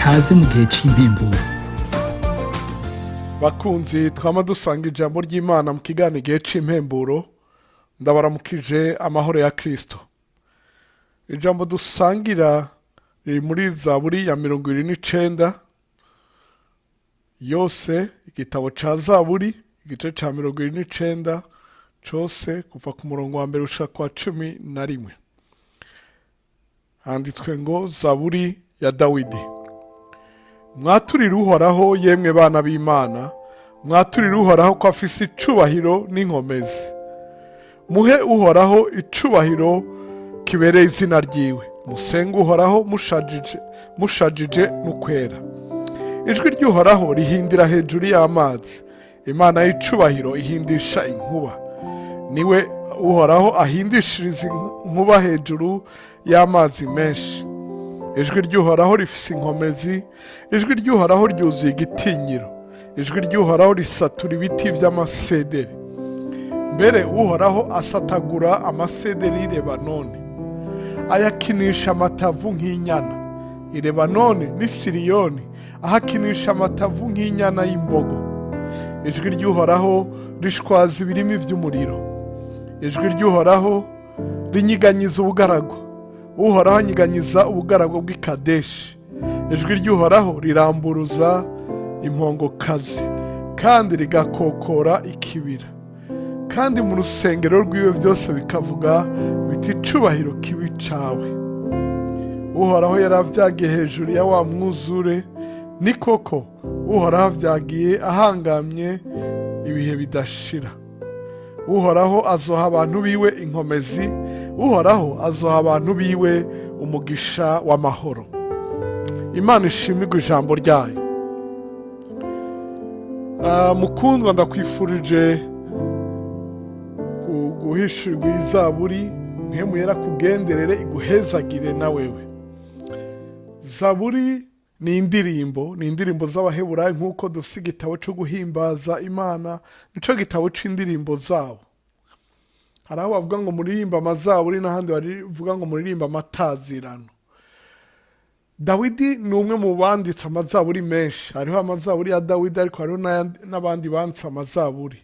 kaze mu gihe cy'impemburo. Bakunzi twama dusanga ijambo ry'Imana mu kiganiro igihe cy'impemburo, ndabaramukije amahoro ya Kristo. Ijambo dusangira riri muri Zaburi ya 29 yose, igitabo ca Zaburi igice ca 29 cose kuva ku murongo wa mbere ushika kwa 11. Handitswe ngo Zaburi ya Dawidi. Mwaturire Uhoraho yemwe bana b'Imana, mwaturire Uhoraho ko afise icubahiro n'inkomezi. Muhe Uhoraho icubahiro kibereye izina ryiwe, musenge Uhoraho mushajije n'ukwera. Ijwi ry'Uhoraho rihindira hejuru y'amazi, Imana y'icubahiro ihindisha inkuba. Niwe Uhoraho ahindishiriza inkuba hejuru y'amazi menshi. Ijwi ry'Uhoraho rifise inkomezi, ijwi ry'Uhoraho ryuzuye igitinyiro, ijwi ry'Uhoraho risatura ibiti vy'amasederi. Mbere Uhoraho asatagura amasederi y'i Lebanoni, ayakinisha amatavu nk'inyana. I Lebanoni n'i Siriyoni ahakinisha amatavu nk'inyana y'imbogo. Ijwi ry'Uhoraho rishwaza ibirimi vy'umuriro, ijwi ry'Uhoraho rinyiganyiza ubugaragu. Uhoraho anyiganyiza ubugaragu bw'i Kadeshi. Ijwi ry'Uhoraho riramburuza impongokazi kandi rigakokora ikibira. Kandi mu rusengero rw'iwe vyose bikavuga biti icubahiro kibi cawe. Uhoraho yaravyagiye hejuru ya wa mwuzure, ni koko Uhoraho avyagiye ahangamye ibihe bidashira. Uhoraho azoha abantu biwe inkomezi, Uhoraho azoha abantu biwe umugisha w'amahoro. Imana ishimirwe ijambo ryayo. Mukundwa, ndakwifurije guhishurirwa izaburi, mpemu yera kugenderere iguhezagire na wewe. Zaburi ni indirimbo z'Abaheburayo, nk'uko dufise igitabo cyo guhimbaza Imana, nico gitabo c'indirimbo zabo. Hari aho bavuga ngo muririmba amazaburi, n'ahandi bavuga ngo muririmba amatazirano. Dawidi ni umwe mu banditse amazaburi menshi. Hariho amazaburi ya Dawidi, ariko hariho n'abandi banditse amazaburi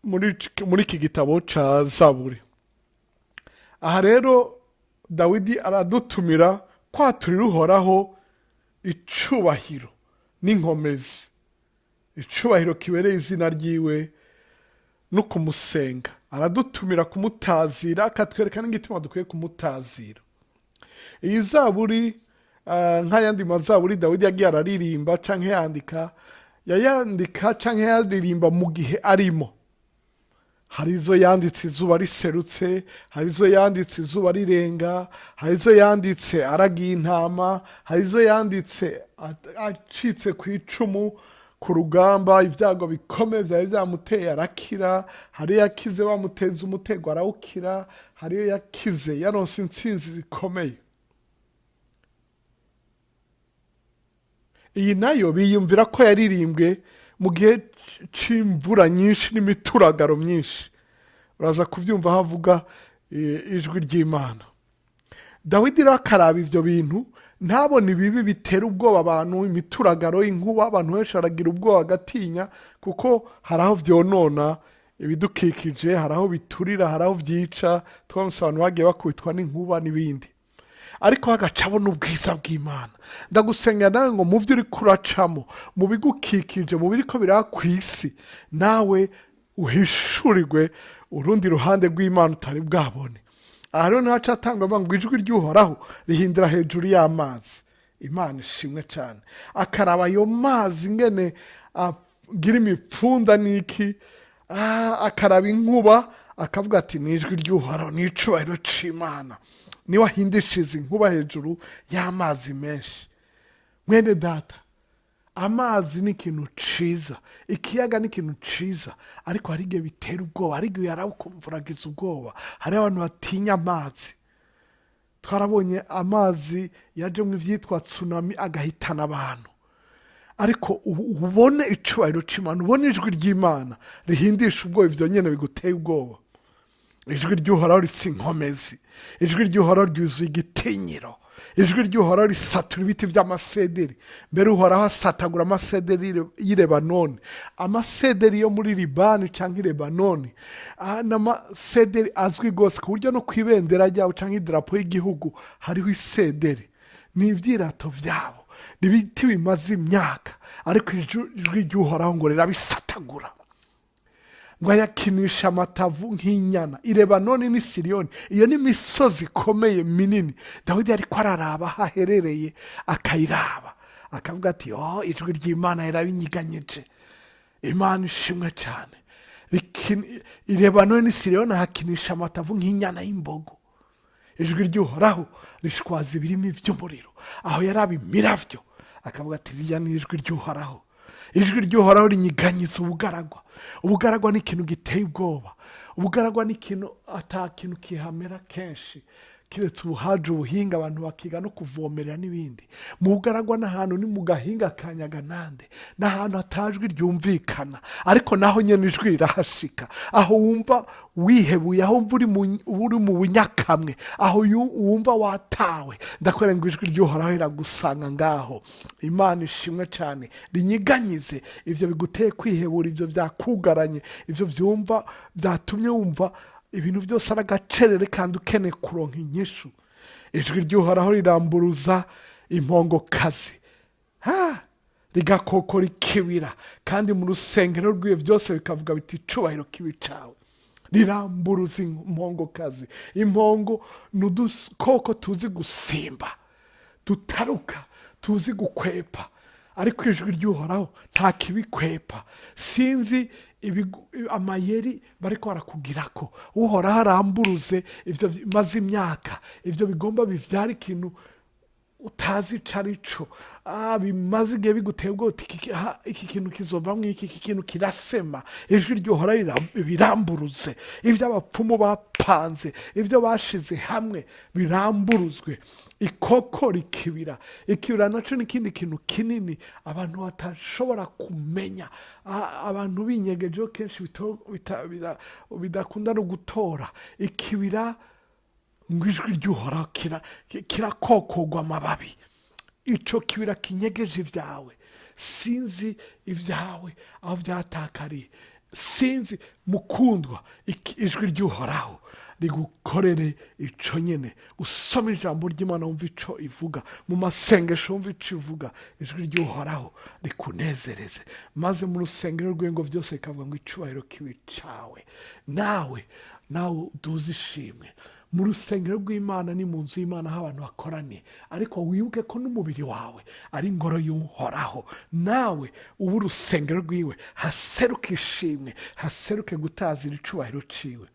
muri iki gitabo ca Zaburi. Aha rero Dawidi aradutumira kwaturira Uhoraho icubahiro n'inkomezi, icubahiro kibereye izina ryiwe no kumusenga. Aradutumira kumutazira, akatwereka n'igituma dukwiye kumutazira. Iyi zaburi nk'ayandi mazaburi Dawidi yagiye araririmba canke yayandika canke yaririmba mu gihe arimo. Hari izo yanditse izuba riserutse, hari izo yanditse izuba rirenga, hari izo yanditse aragiye intama, hari izo yanditse acitse ku icumu ku rugamba, ibyago bikomeye byari byamuteye arakira. Hari yakize bamuteza umutego arawukira, hari yakize yaronse intsinzi zikomeye. Iyi nayo biyumvira ko yaririmbwe mu gihe c'imvura nyinshi n'imituragaro myinshi. Uraza kuvyumva havuga ijwi ry'Imana. Dawidi rakaraba ivyo bintu, ntabone ibibi bitera ubwoba abantu, imituragaro y'inkuba. Abantu benshi baragira ubwoba agatinya, kuko hari aho vyonona ibidukikije, hari aho biturira, hari aho vyica. Twamuse abantu bagiye bakubitwa n'inkuba n'ibindi, ariko hagacabona ubwiza bw'Imana. Ndagusengera nawe ngo muvyo uri kuracamo, mu bigukikije, mu biriko biraba kw'isi, nawe uhishurirwe urundi ruhande rw'Imana utari bwabone. Aha rero niho acatangwa ngo ijwi ry'Uhoraho rihindira hejuru y'amazi. Imana ishimwe cane. Akaraba ayo mazi ngene agira imipfunda n'iki, akaraba inkuba, akavuga ati ni ijwi ry'Uhoraho, ni icubahiro c'Imana, niwe ahindishiriza inkuba hejuru y'amazi menshi. Mwene data, amazi ni ikintu ciza, ikiyaga ni ikintu ciza, ariko hari igihe bitera ubwoba, hari igihe yarabukumva uragize ubwoba. Hari abantu batinya amazi. Twarabonye amazi yajemwo ivyitwa tsunami agahitana abantu. Ariko ubone icubahiro c'Imana, ubone ijwi ry'Imana rihindisha ubwoba, ivyo nyene biguteye ubwoba. ijwi ry'uhoraho rifite inkomezi, ijwi ry'uhoraho ryuzuye igitinyiro, ijwi ry'uhoraho risatura ibiti by'amasederi. Mbere uhoraho asatagura amasederi y'i Lebanoni, amasederi yo muri Libani cyangwa i Lebanoni, n'amasederi azwi rwose ku buryo no ku ibendera ryabo cyangwa idarapo y'igihugu hariho isederi. Ni ibyirato byabo, ni ibiti bimaze imyaka, ariko ijwi ry'uhoraho ngo rirabisatagura, ngo ayakinisha amatavu nk'inyana. I Lebanoni n'i Siriyoni, iyo ni imisozi ikomeye minini. Dawidi ariko araraba aho aherereye, akayiraba akavuga ati ijwi ry'Imana rirabinyiganyije. Imana ishimwe cyane. I Lebanoni n'i Siriyoni hakinisha amatavu nk'inyana y'imbogo. Ijwi ry'uhoraho rishwaza ibirimi by'umuriro, aho yaraba imiravyo akavuga ati birya ni ijwi ry'uhoraho. Ijwi ry'uhoraho rinyiganyiza ubugaragwa. Ubugaragwa ni ikintu giteye ubwoba. Ubugaragwa ni ikintu atakintu kihamera kenshi kiretse ubuhaje ubuhinga abantu bakiga no kuvomerera n'ibindi. Mu bugaragwa n'ahantu ni mu gahinga kanyaga nande, n'ahantu hatajwi ryumvikana, ariko naho nyene ijwi rirahashika. Aho wumva wihebuye, aho uri mu bunyakamwe, aho wumva watawe, ndakwera ngo ijwi ry'uhoraho riragusanga ngaho. Imana ishimwe cyane. Rinyiganyize ivyo biguteye kwihebura, ivyo byakugaranye, ivyo vyumva byatumye wumva ibintu byose ari agacerere kandi ukeneye kuronka inyishu. Ijwi ry'uhoraho riramburuza impongokazi, rigakokora ikibira, kandi mu rusengero rw'iyo byose bikavuga biti icubahiro kibi cawe. Riramburuza impongokazi. Impongo ni udukoko tuzi gusimba, dutaruka, tuzi gukwepa, ariko ijwi ry'uhoraho nta kibikwepa. Sinzi amayeri bariko barakugirako. Uhoraho aramburuze ivyo bimaze imyaka, ivyo bigomba bivyara ikintu utazi ico arico, bimaze igihe biguteye ubwoba, iki kintu kizovamwo iki kintu kirasema. Ijwi ry'uhoraho biramburuze ivyo abapfumu bapanze, ivyo bashize hamwe biramburuzwe. Ikoko rikibira. Ikibira naco ni ikindi kintu kinini abantu batashobora kumenya, abantu binyegejeho kenshi bidakunda no gutora. Ikibira ngo ijwi ry'uhoraho kirakokogwa amababi. Ico kibira kinyegeje ibyawe. Sinzi ibyawe aho byatakariye, sinzi mukundwa. Ijwi ry'uhoraho rigukorere ico nyene. Usoma ijambo ry'Imana wumva ico ivuga, mu masengesho wumva ico ivuga. Ijwi ry'uhoraho rikunezereze, maze mu rusengero rw'ingo byose bikavuga ngo icubahiro kibi cawe. Nawe uduze ishimwe. Mu rusengero rw'Imana ni mu nzu y'Imana aho abantu bakoraniye, ariko wibuke ko n'umubiri wawe ari ingoro y'uhoraho. Nawe ubu urusengero rwiwe, haseruke ishimwe, haseruke gutazira icubahiro ciwe.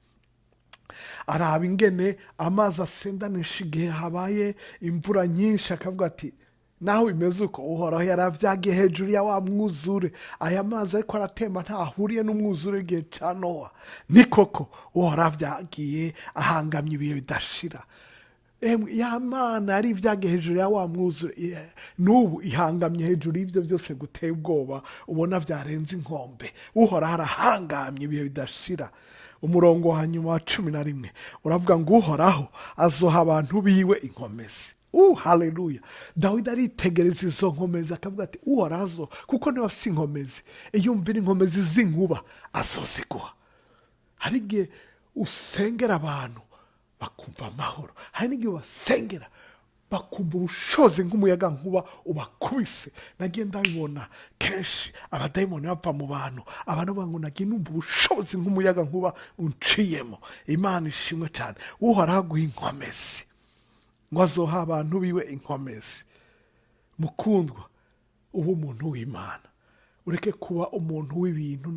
Araba ingene amazi asendanisha igihe habaye imvura nyinshi, akavuga ati naho bimeze uko, uhoraho yaravyagiye hejuru ya wa mwuzure. Aya mazi ariko aratemba ntahuriye n'umwuzure igihe ca Nowa. Ni koko uhoraho avyagiye ahangamye ibihe bidashira. Ya Mana yari ivyagiye hejuru ya wa mwuzure, n'ubu ihangamye hejuru y'ivyo byose guteye ubwoba, ubona vyarenze inkombe. Uhoraho arahangamye ibihe bidashira. Umurongo wa nyuma wa 11 uravuga ngo uhoraho azoha abantu biwe inkomezi. Haleluya. Dawidi aritegereza izo nkomezi akavuga ati uhoraho, kuko niwe afise inkomezi. Iyo umvira inkomezi z'inkuba azoziguha. Hari igihe usengera abantu bakumva amahoro, hari n'igihe basengera bakumva ubushozi nk'umuyaga nkuba ubakubise. Nagiye ndabibona kenshi, abadayimoni bava mu bantu, abantu bavuga ngo nagiye numva ubushozi nk'umuyaga nkuba unciyemo. Imana ishimwe cyane. Uhoraho aguha inkomezi, ngo azoha abantu biwe inkomezi. Mukundwa, uba umuntu w'Imana, ureke kuba umuntu w'ibintu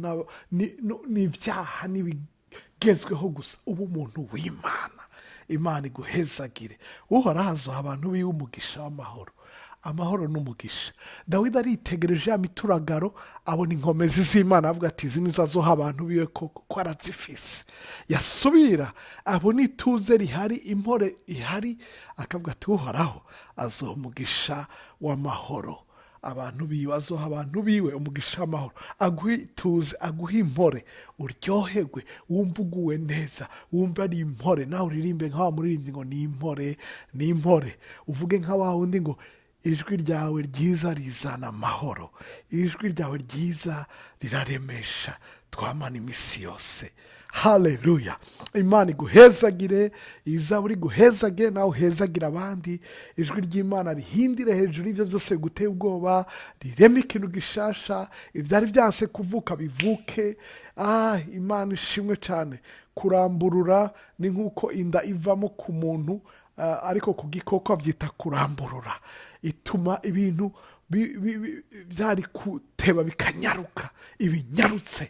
n'ivyaha n'ibigezweho gusa. uba umuntu w'Imana. Imana iguhezagire. Uhoraho azoha abantu biwe umugisha w'amahoro. Amahoro n'umugisha. Dawidi aritegereje ya mituragaro, abona inkomezi z'Imana, avuga ati izi nizo azoha abantu biwe, ko arazifise. Yasubira abona ituze rihari, impore ihari, akavuga ati uhoraho azoha umugisha w'amahoro. abantu biwe, azoha abantu biwe umugisha w'amahoro, aguhe ituze, aguhe impore, uryoherwe, wumve uguwe neza, wumve ari impore, nawe uririmbe nka wa muririmbyi ngo ni impore, ni impore, uvuge nka wa wundi ngo ijwi ryawe ryiza rizana amahoro, ijwi ryawe ryiza riraremesha, twamana iminsi yose. Haleluya. Imana iguhezagire, izaburi guhezagire, nawe uhezagire abandi, ijwi ry'Imana rihindire hejuru y'ibyo byose biguteye ubwoba, rireme ikintu gishasha, ibyari byanse kuvuka bivuke. Imana ishimwe cyane. Kuramburura ni nk'uko inda ivamo ku muntu, ariko ku gikoko byita kuramburura, ituma ibintu byari kuteba bikanyaruka, ibinyarutse,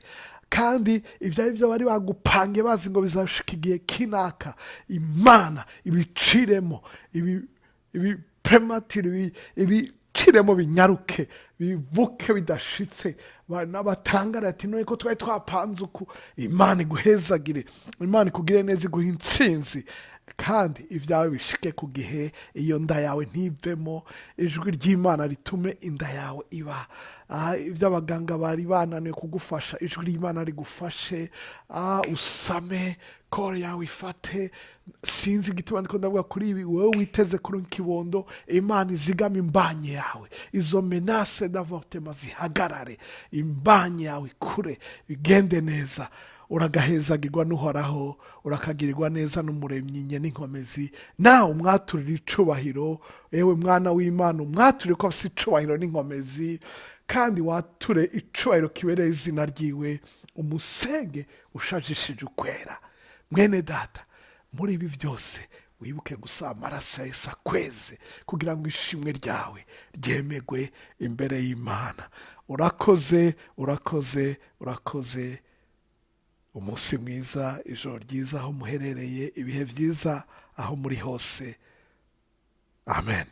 kandi ibyo ari byo bari bagupange bazi ngo bizashika igihe kinaka, Imana ibiciremo, ibi prematire, ibiciremo binyaruke, bivuke bidashitse, n'abatangara ati none ko twari twapanze uku. Imana iguhezagire, Imana ikugire neza, iguhe intsinzi, kandi ibyawe bishike ku gihe, iyo nda yawe ntivemo, ijwi ry'Imana ritume inda yawe iba. Ibyo abaganga bari bananiwe kugufasha, ijwi ry'Imana rigufashe, usame, kore yawe ifate. Sinzi igituma ndiko ndavuga kuri ibi, wowe witeze kuri kibondo, Imana izigama imbanye yawe, izo menace d'avortement zihagarare, imbanye yawe kure, bigende neza, uragahezagirwa n'uhoraho, urakagirirwa neza n'umuremyi nye n'inkomezi. Nawe umwaturire icubahiro, ewe mwana w'Imana, umwaturire ko afise icubahiro n'inkomezi, kandi wature icubahiro kibereye izina ryiwe, umusenge ushajishije ukwera. Mwene data, muri ibi byose wibuke gusa amaraso ya Yesu akweze, kugira ngo ishimwe ryawe ryemegwe imbere y'Imana. Urakoze, urakoze, urakoze. Umunsi mwiza, ijoro ryiza aho muherereye, ibihe byiza aho muri hose. Amen.